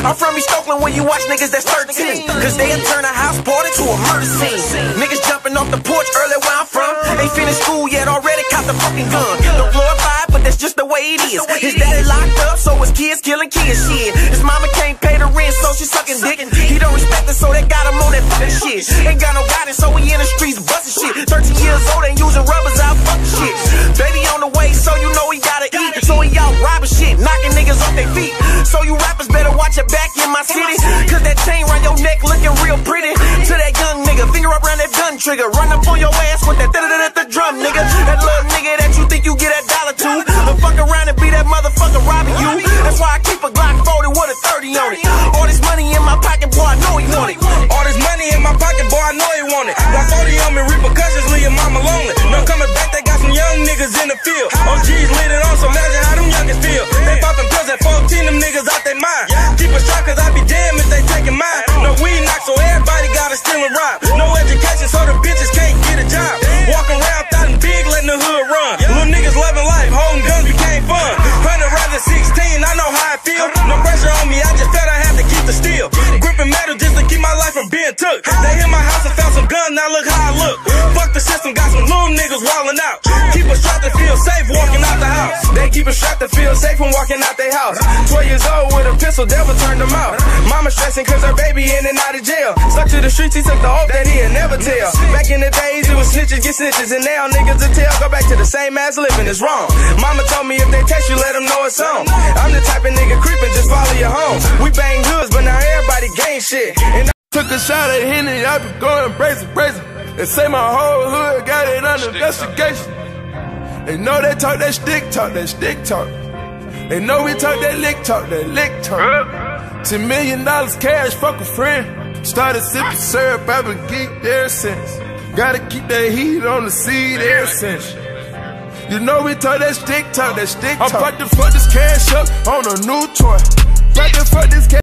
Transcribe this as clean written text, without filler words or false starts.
I'm from East Oakland where you watch niggas that's 13, cause they'll turn a house party to a murder scene. Niggas jumping off the porch early where I'm from. Ain't finished school yet, already caught the fucking gun. Don't glorify it, but that's just the way it is. His daddy locked up, so his kids killing kids. Shit, his mama can't pay the rent, so she sucking dick. He don't respect her, so they got him on that fucking shit. Ain't got no guidance, so he in the streets busting shit. 13 years old, ain't using rubbers out fucking shit. Baby on the way, so you know he gotta eat. So he out robbing shit, knocking niggas off their feet. So you rappers better watch your back in my city, cause that chain round your neck looking real pretty. To that young nigga, finger up around that gun trigger, run up on your ass with that the drum, nigga. That little nigga that you think you get a dollar to, and fuck around and be that motherfucker robbing you. That's why I keep a Glock 40 with a 30 on it. All this money in my pocket, boy, I know he want it. All this money in my pocket, boy, I know he want it. Got 40 on me, repercussions, leave your mama lonely. No coming back, they got some young niggas in the field. OGs lit it on, so imagine how them youngins feel. They poppin' pills at 14, them niggas out they mind. Keep a shot, cause I be damn if they taking mine. No weed knock, so everybody gotta steal and rob. No education, so the bitches can't get a job. Walking around thotting big, letting the hood run. Little niggas loving life, holding guns became fun. 100 rounds at 16, I know how I feel. No pressure on me, I just felt I had to keep the steel. Gripping metal just to keep my life from being took. They hit my house and found some guns, now look how I look. Fuck the system, got some little niggas wildin' out. Keep a strap to feel safe walking out the house. They keep a strap to feel safe when walking out their house. 12 years old with a pistol, devil turned them out. Mama stressing cause her baby in and out of jail. Stuck to the streets, he took the oath that he'd never tell. Back in the days, it was snitches get snitches, and now niggas will tell. Go back to the same ass living, it's wrong. Mama told me if they text you, let them know it's on. I'm the type of nigga creeping, just follow your home. We bang hoods, but now everybody gang shit. And took a shot at Henny, I been going brazen. They say my whole hood got it under investigation. They know they talk that stick talk. They know we talk that lick talk. $10 million cash, fuck a friend. Started sipping syrup, I've been geeked ever since. Gotta keep that heat on the seed ever since. You know we talk that stick talk. I'm about to fuck this cash up on a new toy. About to fuck this cash